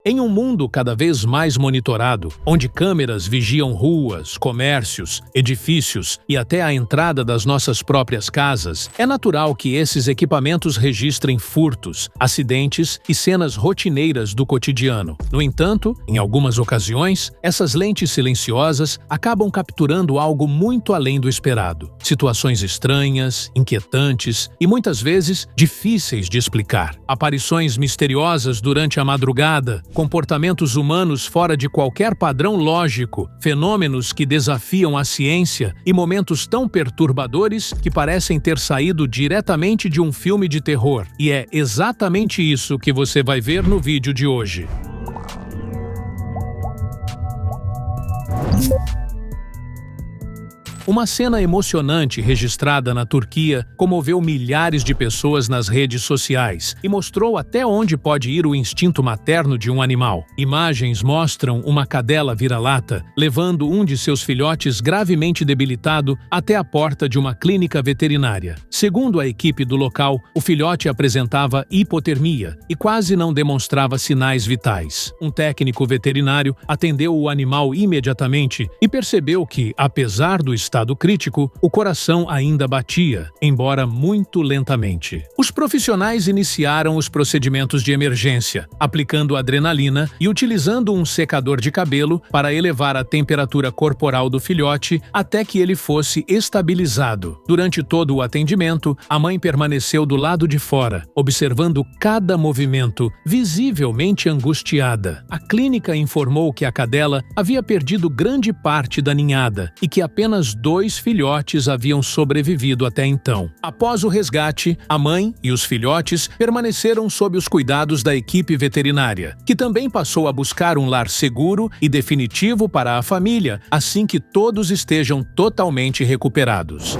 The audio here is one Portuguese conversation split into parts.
Em um mundo cada vez mais monitorado, onde câmeras vigiam ruas, comércios, edifícios e até a entrada das nossas próprias casas, é natural que esses equipamentos registrem furtos, acidentes e cenas rotineiras do cotidiano. No entanto, em algumas ocasiões, essas lentes silenciosas acabam capturando algo muito além do esperado. Situações estranhas, inquietantes e muitas vezes difíceis de explicar. Aparições misteriosas durante a madrugada, comportamentos humanos fora de qualquer padrão lógico, fenômenos que desafiam a ciência e momentos tão perturbadores que parecem ter saído diretamente de um filme de terror. E é exatamente isso que você vai ver no vídeo de hoje. Uma cena emocionante registrada na Turquia comoveu milhares de pessoas nas redes sociais e mostrou até onde pode ir o instinto materno de um animal. Imagens mostram uma cadela vira-lata levando um de seus filhotes gravemente debilitado até a porta de uma clínica veterinária. Segundo a equipe do local, o filhote apresentava hipotermia e quase não demonstrava sinais vitais. Um técnico veterinário atendeu o animal imediatamente e percebeu que, apesar do estado crítico, o coração ainda batia, embora muito lentamente. Os profissionais iniciaram os procedimentos de emergência, aplicando adrenalina e utilizando um secador de cabelo para elevar a temperatura corporal do filhote até que ele fosse estabilizado. Durante todo o atendimento, a mãe permaneceu do lado de fora, observando cada movimento, visivelmente angustiada. A clínica informou que a cadela havia perdido grande parte da ninhada e que apenas 2 filhotes haviam sobrevivido até então. Após o resgate, a mãe e os filhotes permaneceram sob os cuidados da equipe veterinária, que também passou a buscar um lar seguro e definitivo para a família assim que todos estejam totalmente recuperados.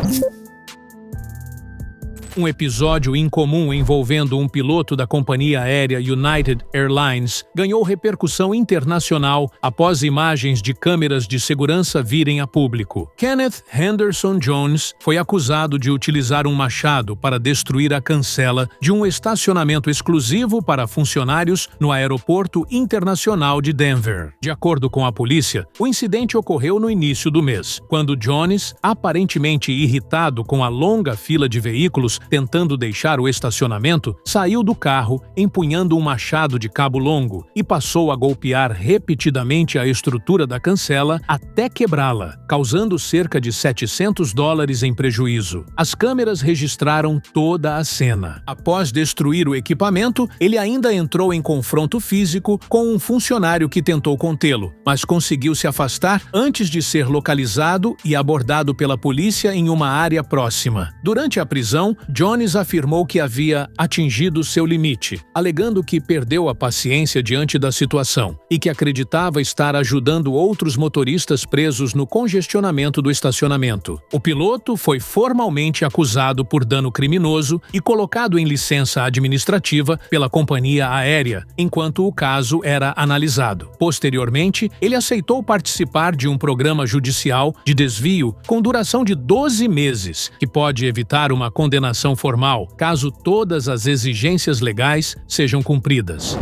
Um episódio incomum envolvendo um piloto da companhia aérea United Airlines ganhou repercussão internacional após imagens de câmeras de segurança virem a público. Kenneth Henderson Jones foi acusado de utilizar um machado para destruir a cancela de um estacionamento exclusivo para funcionários no Aeroporto Internacional de Denver. De acordo com a polícia, o incidente ocorreu no início do mês, quando Jones, aparentemente irritado com a longa fila de veículos tentando deixar o estacionamento, saiu do carro empunhando um machado de cabo longo e passou a golpear repetidamente a estrutura da cancela até quebrá-la, causando cerca de $700 em prejuízo. As câmeras registraram toda a cena. Após destruir o equipamento, ele ainda entrou em confronto físico com um funcionário que tentou contê-lo, mas conseguiu se afastar antes de ser localizado e abordado pela polícia em uma área próxima. Durante a prisão, Jones afirmou que havia atingido seu limite, alegando que perdeu a paciência diante da situação e que acreditava estar ajudando outros motoristas presos no congestionamento do estacionamento. O piloto foi formalmente acusado por dano criminoso e colocado em licença administrativa pela companhia aérea, enquanto o caso era analisado. Posteriormente, ele aceitou participar de um programa judicial de desvio com duração de 12 meses, que pode evitar uma condenação formal, caso todas as exigências legais sejam cumpridas.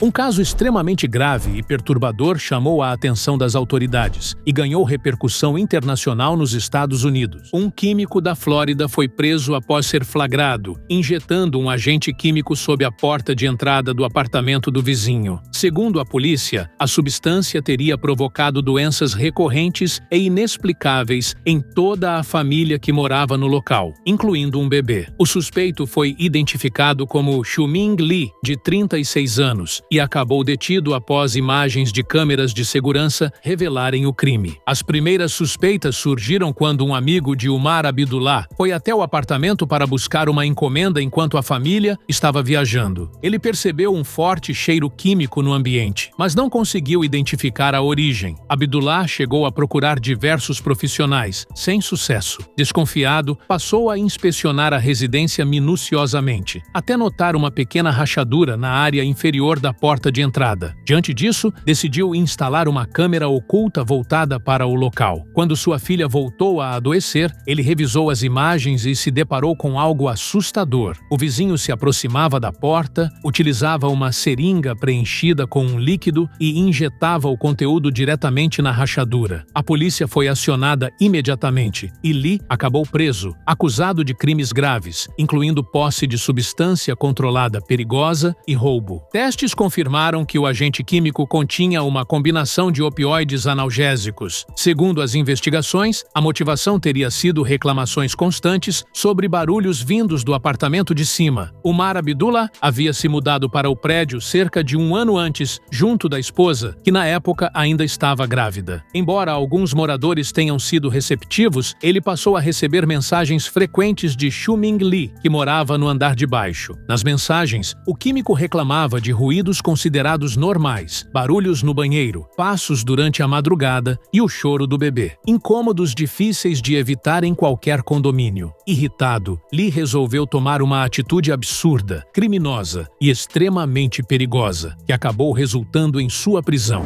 Um caso extremamente grave e perturbador chamou a atenção das autoridades e ganhou repercussão internacional nos Estados Unidos. Um químico da Flórida foi preso após ser flagrado, injetando um agente químico sob a porta de entrada do apartamento do vizinho. Segundo a polícia, a substância teria provocado doenças recorrentes e inexplicáveis em toda a família que morava no local, incluindo um bebê. O suspeito foi identificado como Xiuming Lee, de 36 anos, e acabou detido após imagens de câmeras de segurança revelarem o crime. As primeiras suspeitas surgiram quando um amigo de Umar Abdullah foi até o apartamento para buscar uma encomenda enquanto a família estava viajando. Ele percebeu um forte cheiro químico no ambiente, mas não conseguiu identificar a origem. Abdullah chegou a procurar diversos profissionais, sem sucesso. Desconfiado, passou a inspecionar a residência minuciosamente, até notar uma pequena rachadura na área inferior da porta de entrada. Diante disso, decidiu instalar uma câmera oculta voltada para o local. Quando sua filha voltou a adoecer, ele revisou as imagens e se deparou com algo assustador. O vizinho se aproximava da porta, utilizava uma seringa preenchida com um líquido e injetava o conteúdo diretamente na rachadura. A polícia foi acionada imediatamente e Lee acabou preso, acusado de crimes graves, incluindo posse de substância controlada perigosa e roubo. Testes confirmaram que o agente químico continha uma combinação de opioides analgésicos. Segundo as investigações, a motivação teria sido reclamações constantes sobre barulhos vindos do apartamento de cima. Umar Abdullah havia se mudado para o prédio cerca de um ano antes, junto da esposa, que na época ainda estava grávida. Embora alguns moradores tenham sido receptivos, ele passou a receber mensagens frequentes de Xiuming Lee, que morava no andar de baixo. Nas mensagens, o químico reclamava de ruídos considerados normais, barulhos no banheiro, passos durante a madrugada e o choro do bebê. Incômodos difíceis de evitar em qualquer condomínio. Irritado, Lee resolveu tomar uma atitude absurda, criminosa e extremamente perigosa, que acabou resultando em sua prisão.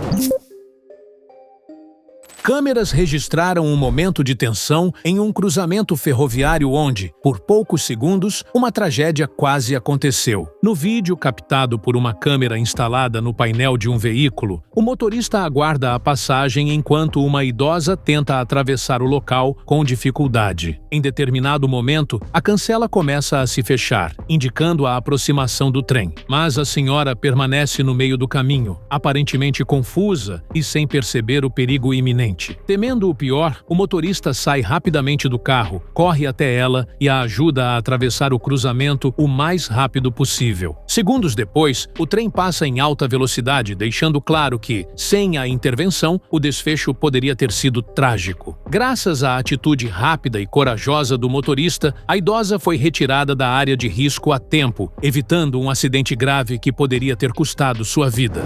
Câmeras registraram um momento de tensão em um cruzamento ferroviário onde, por poucos segundos, uma tragédia quase aconteceu. No vídeo captado por uma câmera instalada no painel de um veículo, o motorista aguarda a passagem enquanto uma idosa tenta atravessar o local com dificuldade. Em determinado momento, a cancela começa a se fechar, indicando a aproximação do trem. Mas a senhora permanece no meio do caminho, aparentemente confusa e sem perceber o perigo iminente. Temendo o pior, o motorista sai rapidamente do carro, corre até ela e a ajuda a atravessar o cruzamento o mais rápido possível. Segundos depois, o trem passa em alta velocidade, deixando claro que, sem a intervenção, o desfecho poderia ter sido trágico. Graças à atitude rápida e corajosa do motorista, a idosa foi retirada da área de risco a tempo, evitando um acidente grave que poderia ter custado sua vida.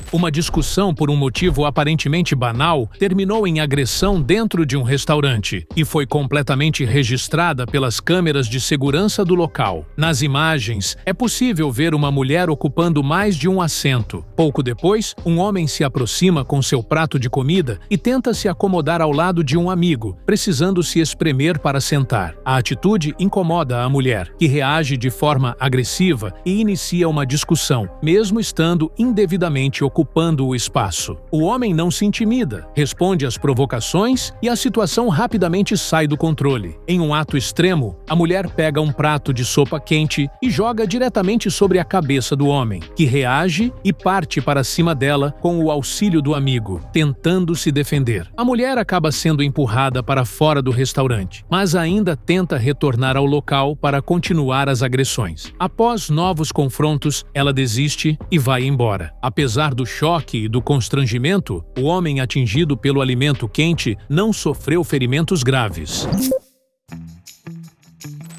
Uma discussão por um motivo aparentemente banal terminou em agressão dentro de um restaurante e foi completamente registrada pelas câmeras de segurança do local. Nas imagens, é possível ver uma mulher ocupando mais de um assento. Pouco depois, um homem se aproxima com seu prato de comida e tenta se acomodar ao lado de um amigo, precisando se espremer para sentar. A atitude incomoda a mulher, que reage de forma agressiva e inicia uma discussão, mesmo estando indevidamente ocupando o espaço. O homem não se intimida, responde às provocações e a situação rapidamente sai do controle. Em um ato extremo, a mulher pega um prato de sopa quente e joga diretamente sobre a cabeça do homem, que reage e parte para cima dela com o auxílio do amigo, tentando se defender. A mulher acaba sendo empurrada para fora do restaurante, mas ainda tenta retornar ao local para continuar as agressões. Após novos confrontos, ela desiste e vai embora. Apesar do choque e do constrangimento, o homem atingido pelo alimento quente não sofreu ferimentos graves.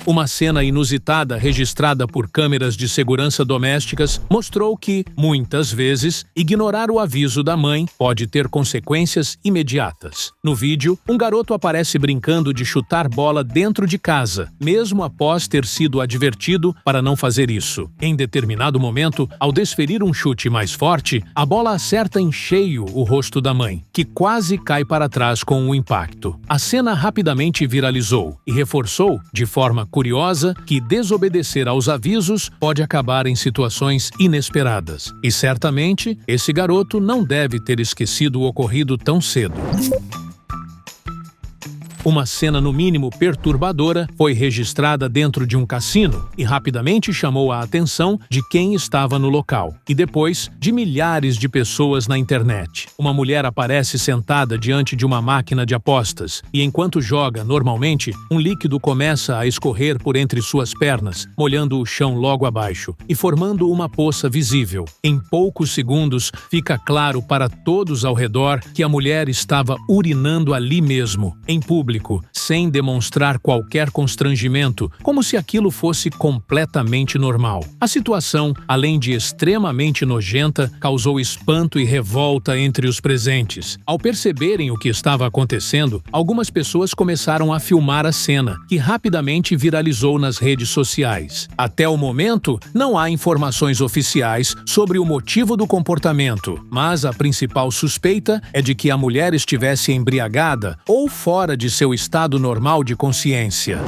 Uma cena inusitada registrada por câmeras de segurança domésticas mostrou que, muitas vezes, ignorar o aviso da mãe pode ter consequências imediatas. No vídeo, um garoto aparece brincando de chutar bola dentro de casa, mesmo após ter sido advertido para não fazer isso. Em determinado momento, ao desferir um chute mais forte, a bola acerta em cheio o rosto da mãe, que quase cai para trás com o impacto. A cena rapidamente viralizou e reforçou, de forma curiosa, que desobedecer aos avisos pode acabar em situações inesperadas. E certamente, esse garoto não deve ter esquecido o ocorrido tão cedo. Uma cena no mínimo perturbadora foi registrada dentro de um cassino e rapidamente chamou a atenção de quem estava no local e depois de milhares de pessoas na internet. Uma mulher aparece sentada diante de uma máquina de apostas e enquanto joga normalmente, um líquido começa a escorrer por entre suas pernas, molhando o chão logo abaixo e formando uma poça visível. Em poucos segundos, fica claro para todos ao redor que a mulher estava urinando ali mesmo, em público. público, sem demonstrar qualquer constrangimento, como se aquilo fosse completamente normal. A situação, além de extremamente nojenta, causou espanto e revolta entre os presentes. Ao perceberem o que estava acontecendo, algumas pessoas começaram a filmar a cena, que rapidamente viralizou nas redes sociais. Até o momento, não há informações oficiais sobre o motivo do comportamento, mas a principal suspeita é de que a mulher estivesse embriagada ou fora de seu estado normal de consciência.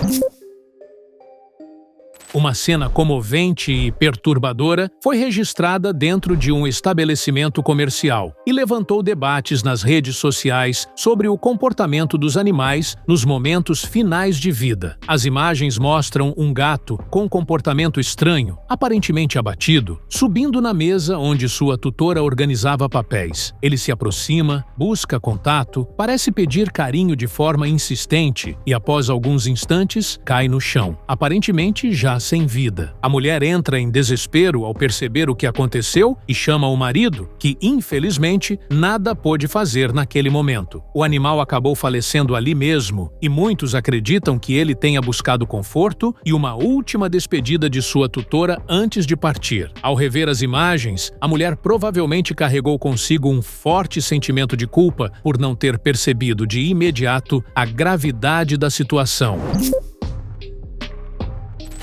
Uma cena comovente e perturbadora foi registrada dentro de um estabelecimento comercial e levantou debates nas redes sociais sobre o comportamento dos animais nos momentos finais de vida. As imagens mostram um gato com comportamento estranho, aparentemente abatido, subindo na mesa onde sua tutora organizava papéis. Ele se aproxima, busca contato, parece pedir carinho de forma insistente e, após alguns instantes, cai no chão, aparentemente já sem vida. A mulher entra em desespero ao perceber o que aconteceu e chama o marido, que, infelizmente, nada pôde fazer naquele momento. O animal acabou falecendo ali mesmo e muitos acreditam que ele tenha buscado conforto e uma última despedida de sua tutora antes de partir. Ao rever as imagens, a mulher provavelmente carregou consigo um forte sentimento de culpa por não ter percebido de imediato a gravidade da situação.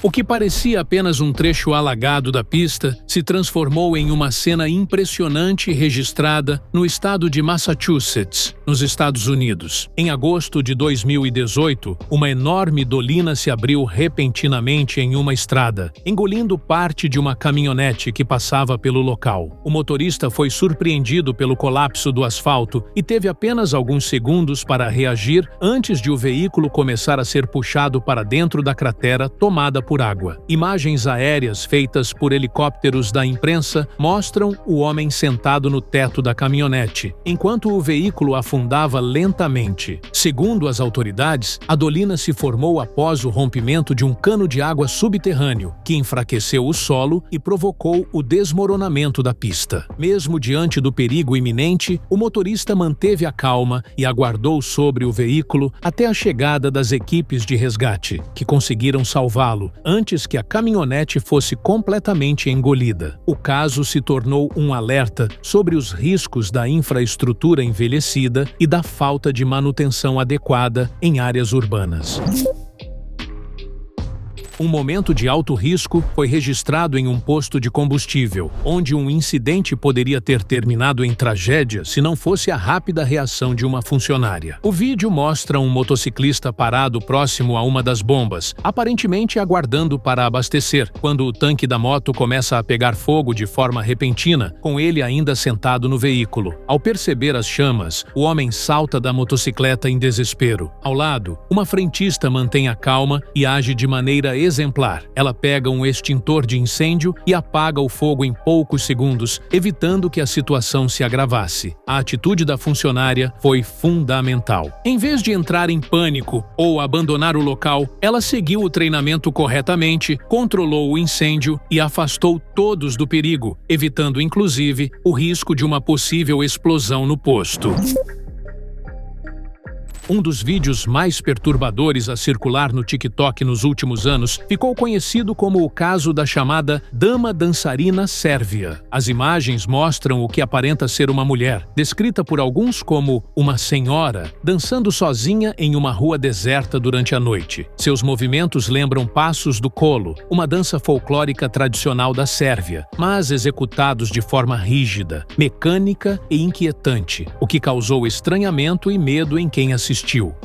O que parecia apenas um trecho alagado da pista se transformou em uma cena impressionante registrada no estado de Massachusetts, nos Estados Unidos. Em agosto de 2018, uma enorme dolina se abriu repentinamente em uma estrada, engolindo parte de uma caminhonete que passava pelo local. O motorista foi surpreendido pelo colapso do asfalto e teve apenas alguns segundos para reagir antes de o veículo começar a ser puxado para dentro da cratera tomada por água. Imagens aéreas feitas por helicópteros da imprensa mostram o homem sentado no teto da caminhonete, enquanto o veículo afundava lentamente. Segundo as autoridades, a dolina se formou após o rompimento de um cano de água subterrâneo, que enfraqueceu o solo e provocou o desmoronamento da pista. Mesmo diante do perigo iminente, o motorista manteve a calma e aguardou sobre o veículo até a chegada das equipes de resgate, que conseguiram salvá-lo antes que a caminhonete fosse completamente engolida. O caso se tornou um alerta sobre os riscos da infraestrutura envelhecida e da falta de manutenção adequada em áreas urbanas. Um momento de alto risco foi registrado em um posto de combustível, onde um incidente poderia ter terminado em tragédia se não fosse a rápida reação de uma funcionária. O vídeo mostra um motociclista parado próximo a uma das bombas, aparentemente aguardando para abastecer, quando o tanque da moto começa a pegar fogo de forma repentina, com ele ainda sentado no veículo. Ao perceber as chamas, o homem salta da motocicleta em desespero. Ao lado, uma frentista mantém a calma e age de maneira exemplar. Ela pega um extintor de incêndio e apaga o fogo em poucos segundos, evitando que a situação se agravasse. A atitude da funcionária foi fundamental. Em vez de entrar em pânico ou abandonar o local, ela seguiu o treinamento corretamente, controlou o incêndio e afastou todos do perigo, evitando inclusive o risco de uma possível explosão no posto. Um dos vídeos mais perturbadores a circular no TikTok nos últimos anos ficou conhecido como o caso da chamada Dama Dançarina Sérvia. As imagens mostram o que aparenta ser uma mulher, descrita por alguns como uma senhora, dançando sozinha em uma rua deserta durante a noite. Seus movimentos lembram passos do kolo, uma dança folclórica tradicional da Sérvia, mas executados de forma rígida, mecânica e inquietante, o que causou estranhamento e medo em quem assistiu.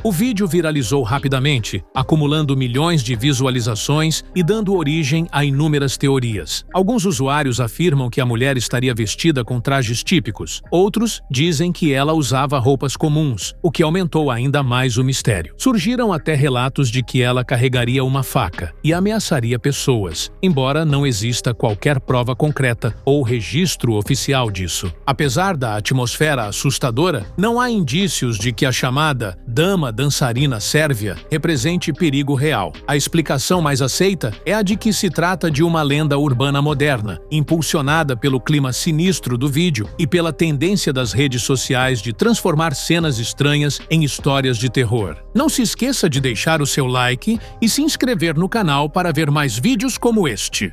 O vídeo viralizou rapidamente, acumulando milhões de visualizações e dando origem a inúmeras teorias. Alguns usuários afirmam que a mulher estaria vestida com trajes típicos. Outros dizem que ela usava roupas comuns, o que aumentou ainda mais o mistério. Surgiram até relatos de que ela carregaria uma faca e ameaçaria pessoas, embora não exista qualquer prova concreta ou registro oficial disso. Apesar da atmosfera assustadora, não há indícios de que a chamada dama dançarina sérvia represente perigo real. A explicação mais aceita é a de que se trata de uma lenda urbana moderna, impulsionada pelo clima sinistro do vídeo e pela tendência das redes sociais de transformar cenas estranhas em histórias de terror. Não se esqueça de deixar o seu like e se inscrever no canal para ver mais vídeos como este.